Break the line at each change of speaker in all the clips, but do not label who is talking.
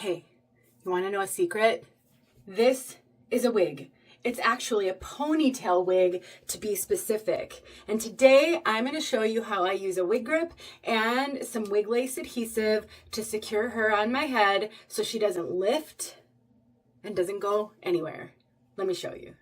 Hey, you want to know a secret? This is a wig. It's actually a ponytail wig to be specific. And today I'm going to show you how I use a wig grip and some wig lace adhesive to secure her on my head so she doesn't lift and doesn't go anywhere. Let me show you.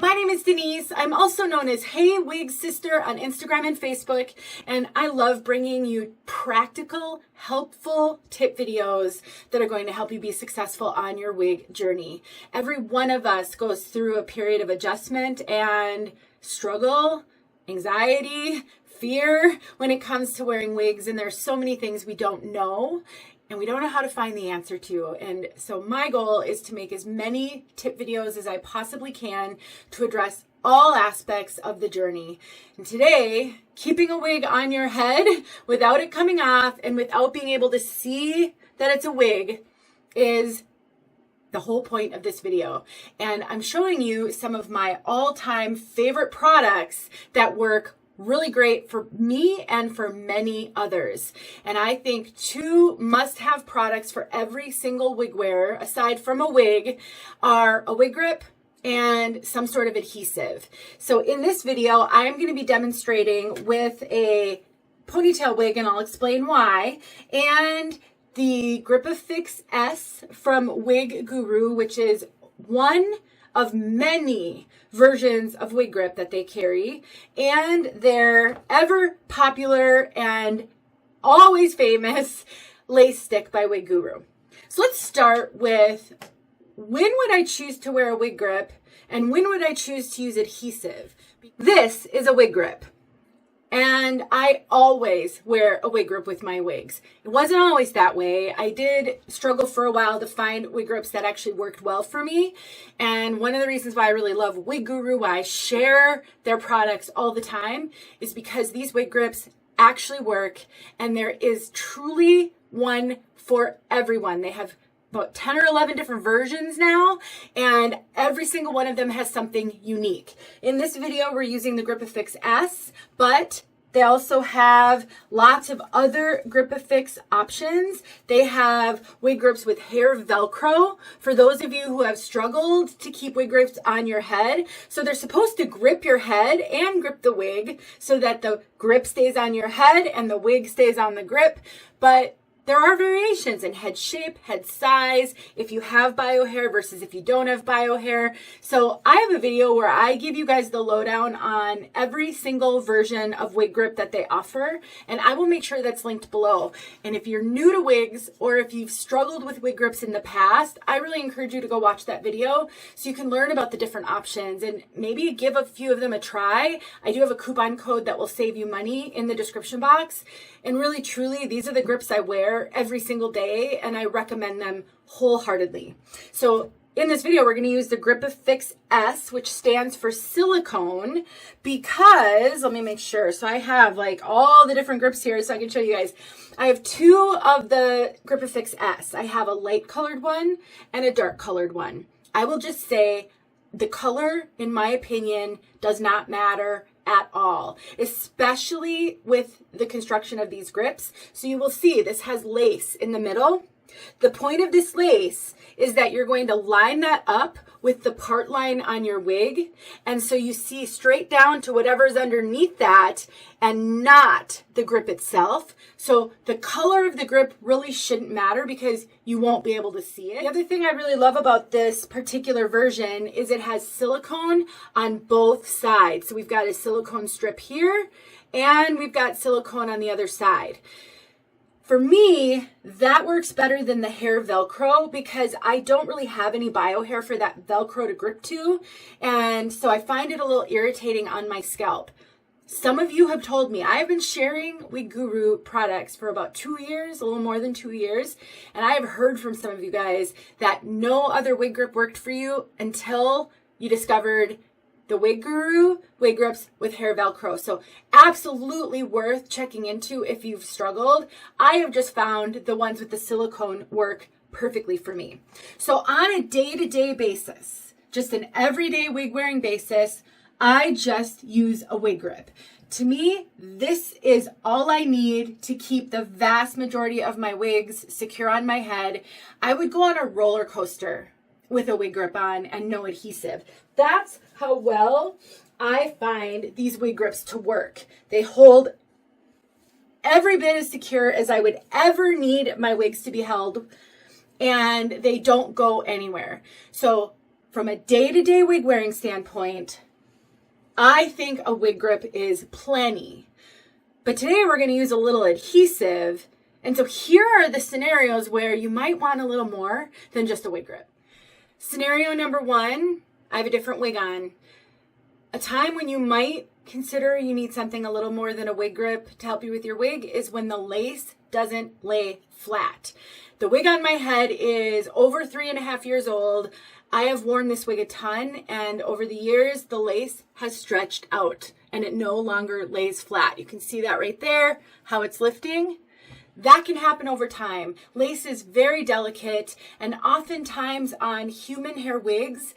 My name is Denise. I'm also known as heywigsister on Instagram and Facebook, and I love bringing you practical, helpful tip videos that are going to help you be successful on your wig journey. Every one of us goes through a period of adjustment and struggle, anxiety, fear when it comes to wearing wigs, and there's so many things we don't know and we don't know how to find the answer to. And so my goal is to make as many tip videos as I possibly can to address all aspects of the journey. And today, keeping a wig on your head without it coming off and without being able to see that it's a wig is the whole point of this video. And I'm showing you some of my all-time favorite products that work really great for me and for many others. And I think two must-have products for every single wig wearer, aside from a wig, are a wig grip and some sort of adhesive. So in this video, I'm going to be demonstrating with a ponytail wig, and I'll explain why, and the GripAFix S from Wig Guru, which is one of many versions of wig grip that they carry, and their ever popular and always famous lace stick by Wig Guru. So let's start with, when would I choose to wear a wig grip and when would I choose to use adhesive? This is a wig grip, and I always wear a wig grip with my wigs. It wasn't always that way. I did struggle for a while to find wig grips that actually worked well for me. And one of the reasons why I really love Wig Guru, why I share their products all the time, is because these wig grips actually work, and there is truly one for everyone. They have about 10 or 11 different versions now, and every single one of them has something unique. In this video, we're using the GripAFix S, but they also have lots of other GripAFix options. They have wig grips with hair Velcro for those of you who have struggled to keep wig grips on your head. So they're supposed to grip your head and grip the wig so that the grip stays on your head and the wig stays on the grip, but there are variations in head shape, head size, if you have bio hair versus if you don't have bio hair. So I have a video where I give you guys the lowdown on every single version of wig grip that they offer, and I will make sure that's linked below. And if you're new to wigs, or if you've struggled with wig grips in the past, I really encourage you to go watch that video so you can learn about the different options and maybe give a few of them a try. I do have a coupon code that will save you money in the description box. And really, truly, these are the grips I wear every single day, and I recommend them wholeheartedly. So in this video, we're going to use the GripAFix S, which stands for silicone, because, let me make sure. So I have like all the different grips here so I can show you guys. I have two of the GripAFix S. I have a light colored one and a dark colored one. I will just say the color, in my opinion, does not matter at all, especially with the construction of these grips. So you will see this has lace in the middle. The point of this lace is that you're going to line that up with the part line on your wig, and so you see straight down to whatever's underneath that and not the grip itself. So the color of the grip really shouldn't matter because you won't be able to see it. The other thing I really love about this particular version is it has silicone on both sides. So we've got a silicone strip here and we've got silicone on the other side. For me, that works better than the hair Velcro because I don't really have any bio hair for that Velcro to grip to, and so I find it a little irritating on my scalp. Some of you have told me, I have been sharing Wig Guru products for about 2 years, a little more than 2 years, and I have heard from some of you guys that no other wig grip worked for you until you discovered the Wig Guru wig grips with hair Velcro. So absolutely worth checking into if you've struggled. I have just found the ones with the silicone work perfectly for me. So on a day-to-day basis, just an everyday wig wearing basis, I just use a wig grip. To me, this is all I need to keep the vast majority of my wigs secure on my head. I would go on a roller coaster with a wig grip on and no adhesive. That's how well I find these wig grips to work. They hold every bit as secure as I would ever need my wigs to be held, and they don't go anywhere. So from a day-to-day wig wearing standpoint, I think a wig grip is plenty. But today we're going to use a little adhesive. And so here are the scenarios where you might want a little more than just a wig grip. Scenario number one, I have a different wig on. A time when you might consider you need something a little more than a wig grip to help you with your wig is when the lace doesn't lay flat. The wig on my head is over 3.5 years old. I have worn this wig a ton, and over the years, the lace has stretched out and it no longer lays flat. You can see that right there, how it's lifting. That can happen over time. Lace is very delicate, and oftentimes on human hair wigs,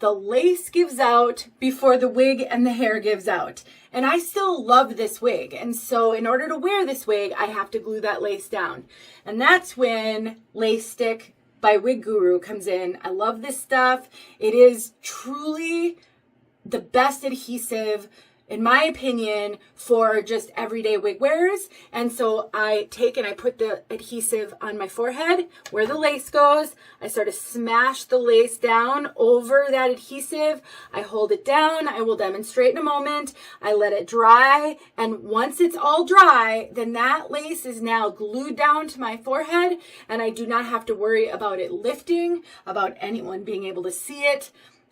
the lace gives out before the wig and the hair gives out. And I still love this wig. And so in order to wear this wig, I have to glue that lace down. And that's when Lace Stick by Wig Guru comes in. I love this stuff. It is truly the best adhesive, in my opinion, for just everyday wig wearers. And so I take and I put the adhesive on my forehead where the lace goes. I sort of smash the lace down over that adhesive. I hold it down. I will demonstrate in a moment. I let it dry. And once it's all dry, then that lace is now glued down to my forehead, and I do not have to worry about it lifting, about anyone being able to see it.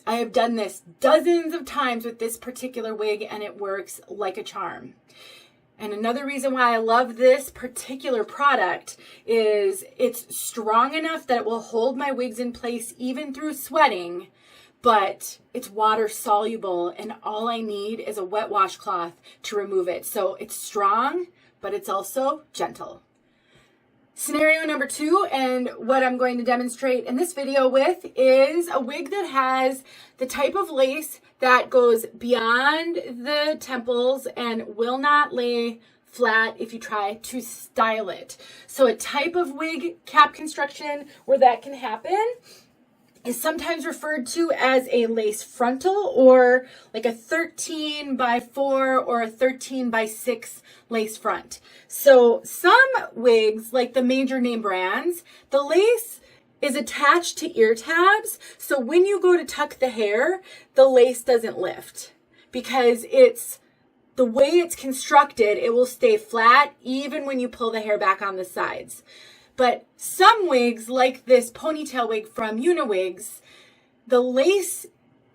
I have done this dozens of times with this particular wig, and it works like a charm. And another reason why I love this particular product is it's strong enough that it will hold my wigs in place even through sweating, but it's water soluble, and all I need is a wet washcloth to remove it. So it's strong, but it's also gentle. Scenario number two, and what I'm going to demonstrate in this video with, is a wig that has the type of lace that goes beyond the temples and will not lay flat if you try to style it. So a type of wig cap construction where that can happen is sometimes referred to as a lace frontal, or like a 13x4 or a 13x6 lace front. So some wigs, like the major name brands, the lace is attached to ear tabs. So when you go to tuck the hair, the lace doesn't lift because it's the way it's constructed. It will stay flat even when you pull the hair back on the sides. But some wigs, like this ponytail wig from UniWigs, the lace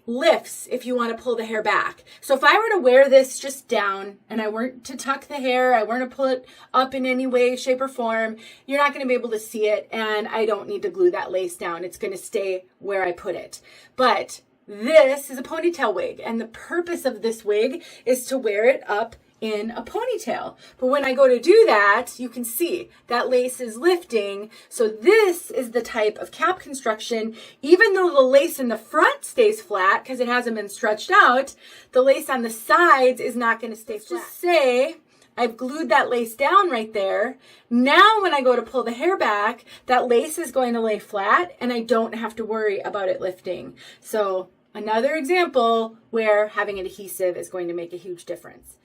lifts if you want to pull the hair back. So if I were to wear this just down and I weren't to tuck the hair, I weren't to pull it up in any way, shape, or form, you're not going to be able to see it, and I don't need to glue that lace down. It's going to stay where I put it. But this is a ponytail wig, and the purpose of this wig is to wear it up in a ponytail. But when I go to do that, you can see that lace is lifting. So this is the type of cap construction. Even though the lace in the front stays flat because it hasn't been stretched out, the lace on the sides is not going to stay flat. Just say I've glued that lace down right there. Now when I go to pull the hair back, that lace is going to lay flat and I don't have to worry about it lifting. So another example where having an adhesive is going to make a huge difference.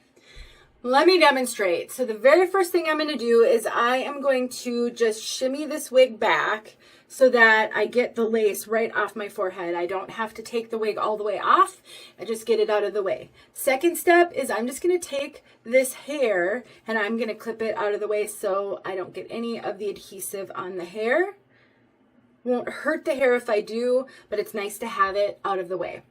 Let me demonstrate. So the very first thing I'm going to do is I am going to just shimmy this wig back so that I get the lace right off my forehead. I don't have to take the wig all the way off. I just get it out of the way. Second step is I'm just going to take this hair and I'm going to clip it out of the way so I don't get any of the adhesive on the hair. Won't hurt the hair if I do, but it's nice to have it out of the way.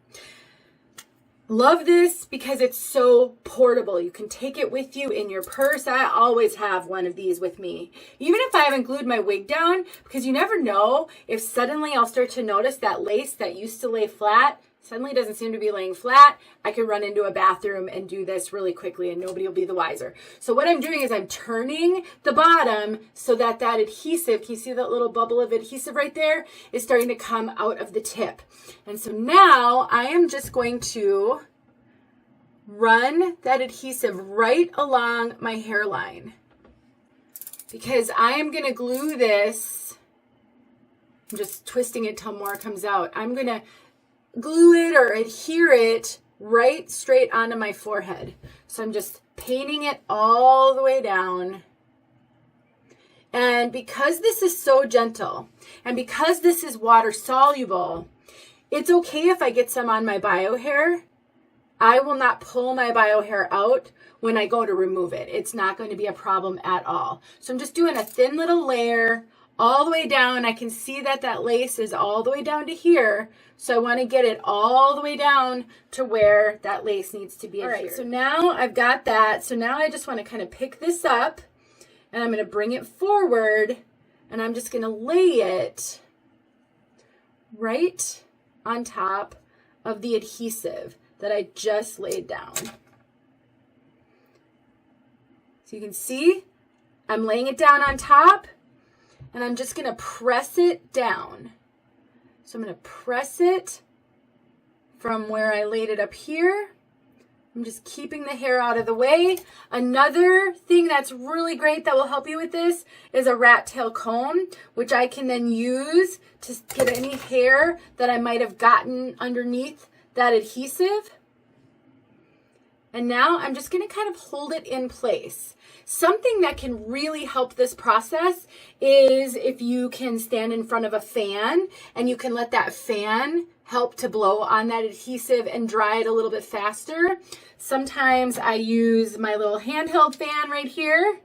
Love this because it's so portable. You can take it with you in your purse. I always have one of these with me, even if I haven't glued my wig down, because you never know if suddenly I'll start to notice that lace that used to lay flat suddenly doesn't seem to be laying flat. I could run into a bathroom and do this really quickly and nobody will be the wiser. So what I'm doing is I'm turning the bottom so that that adhesive, can you see that little bubble of adhesive right there, is starting to come out of the tip. And so now I am just going to run that adhesive right along my hairline, because I am going to glue this. I'm just twisting it till more comes out. I'm going to glue it or adhere it right straight onto my forehead. So I'm just painting it all the way down. And because this is so gentle, and because this is water soluble, it's okay if I get some on my bio hair. I will not pull my bio hair out when I go to remove it. It's not going to be a problem at all. So I'm just doing a thin little layer all the way down. I can see that that lace is all the way down to here. So I want to get it all the way down to where that lace needs to be. All right, so now I've got that. So now I just want to kind of pick this up, and I'm going to bring it forward, and I'm just going to lay it right on top of the adhesive that I just laid down. So you can see I'm laying it down on top, and I'm just going to press it down. So I'm going to press it from where I laid it up here. I'm just keeping the hair out of the way. Another thing that's really great that will help you with this is a rat tail comb, which I can then use to get any hair that I might have gotten underneath that adhesive. And now I'm just going to kind of hold it in place. Something that can really help this process is if you can stand in front of a fan and you can let that fan help to blow on that adhesive and dry it a little bit faster. Sometimes I use my little handheld fan right here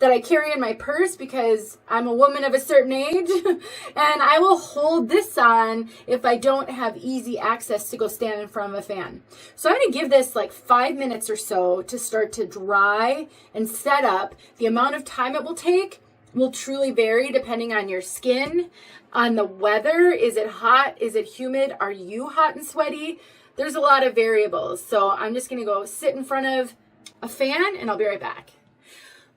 that I carry in my purse because I'm a woman of a certain age, and I will hold this on if I don't have easy access to go stand in front of a fan. So I'm going to give this like 5 minutes or so to start to dry and set up. The amount of time it will take will truly vary depending on your skin, on the weather. Is it hot? Is it humid? Are you hot and sweaty? There's a lot of variables. So I'm just going to go sit in front of a fan, and I'll be right back.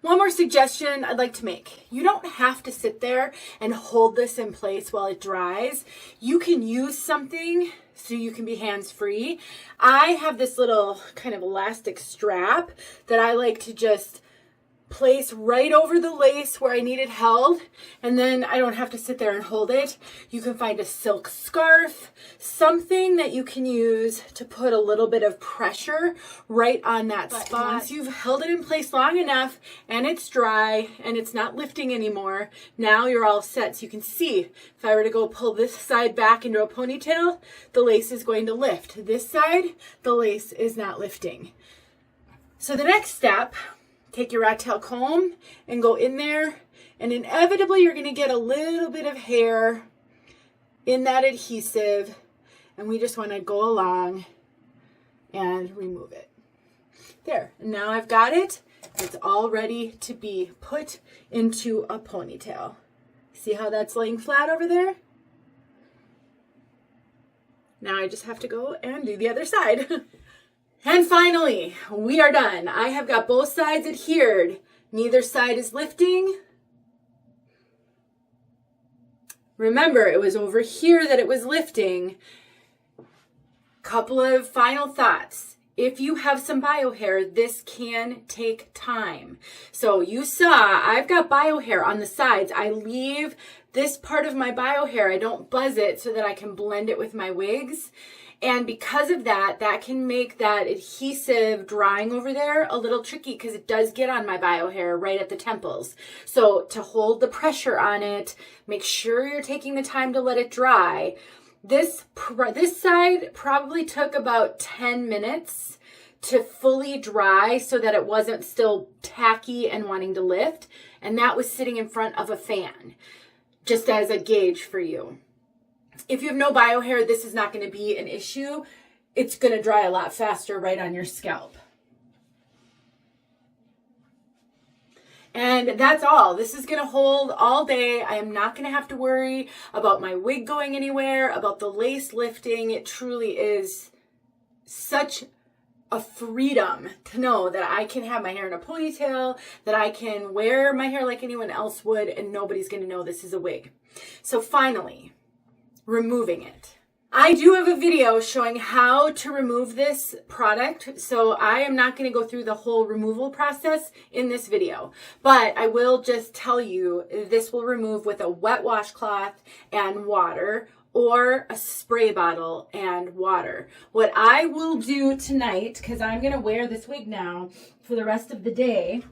One more suggestion I'd like to make. You don't have to sit there and hold this in place while it dries. You can use something so you can be hands-free. I have this little kind of elastic strap that I like to just place right over the lace where I need it held, and then I don't have to sit there and hold it. You can find a silk scarf, something that you can use to put a little bit of pressure right on that spot. Once you've held it in place long enough and it's dry and it's not lifting anymore, now you're all set. So you can see if I were to go pull this side back into a ponytail, the lace is going to lift. This side, the lace is not lifting. So the next step, take your rat tail comb and go in there, and inevitably you're going to get a little bit of hair in that adhesive, and we just want to go along and remove it. There, and now I've got it. It's all ready to be put into a ponytail. See how that's laying flat over there? Now I just have to go and do the other side. And finally, we are done. I have got both sides adhered. Neither side is lifting. Remember, it was over here that it was lifting. Couple of final thoughts. If you have some bio hair, this can take time. So you saw I've got bio hair on the sides. I leave this part of my bio hair. I don't buzz it so that I can blend it with my wigs. And because of that, that can make that adhesive drying over there a little tricky because it does get on my bio hair right at the temples. So to hold the pressure on it, make sure you're taking the time to let it dry. This side probably took about 10 minutes to fully dry so that it wasn't still tacky and wanting to lift. And that was sitting in front of a fan, just as a gauge for you. If you have no bio hair, this is not going to be an issue. It's going to dry a lot faster right on your scalp. And that's all. This is going to hold all day. I am not going to have to worry about my wig going anywhere, about the lace lifting. It truly is such a freedom to know that I can have my hair in a ponytail, that I can wear my hair like anyone else would, and nobody's going to know this is a wig. So finally, removing it. I do have a video showing how to remove this product, so I am not going to go through the whole removal process in this video, but I will just tell you this will remove with a wet washcloth and water or a spray bottle and water. What I will do tonight, because I'm going to wear this wig now for the rest of the day,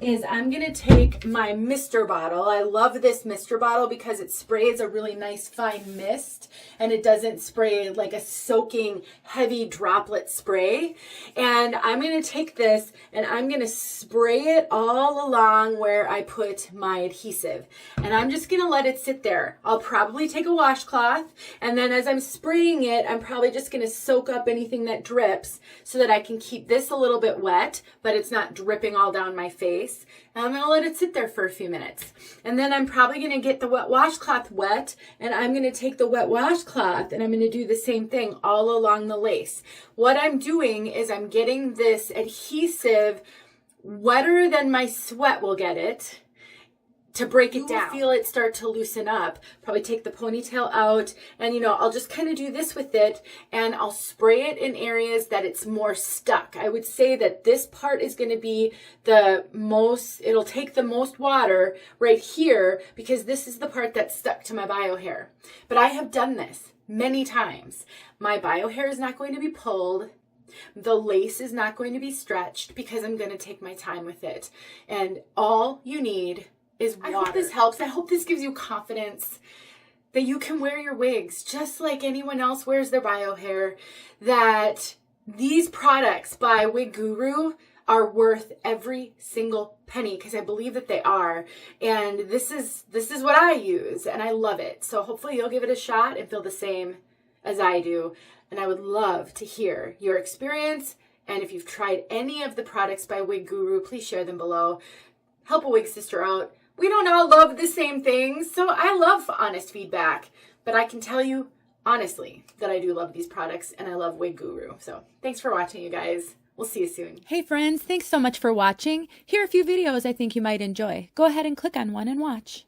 is I'm going to take my mister bottle. I love this mister bottle because it sprays a really nice fine mist and it doesn't spray like a soaking heavy droplet spray. And I'm going to take this and I'm going to spray it all along where I put my adhesive. And I'm just going to let it sit there. I'll probably take a washcloth, and then as I'm spraying it, I'm probably just going to soak up anything that drips so that I can keep this a little bit wet, but it's not dripping all down my face. And I'm going to let it sit there for a few minutes. And then I'm probably going to get the wet washcloth wet, and I'm going to take the wet washcloth and I'm going to do the same thing all along the lace. What I'm doing is I'm getting this adhesive wetter than my sweat will get it, to break it down. Feel it start to loosen up. Probably take the ponytail out, and I'll just kind of do this with it, and I'll spray it in areas that it's more stuck. I would say that this part is going to be the most, it'll take the most water right here, because this is the part that's stuck to my bio hair. But I have done this many times. My bio hair is not going to be pulled. The lace is not going to be stretched because I'm going to take my time with it. And all you need is water. I hope this helps. I hope this gives you confidence that you can wear your wigs just like anyone else wears their bio hair, that these products by Wig Guru are worth every single penny, because I believe that they are. And this is what I use and I love it. So hopefully you'll give it a shot and feel the same as I do. And I would love to hear your experience. And if you've tried any of the products by Wig Guru, please share them below. Help a wig sister out. We don't all love the same things, so I love honest feedback. But I can tell you honestly that I do love these products and I love Wig Guru. So thanks for watching, you guys. We'll see you soon.
Hey friends, thanks so much for watching. Here are a few videos I think you might enjoy. Go ahead and click on one and watch.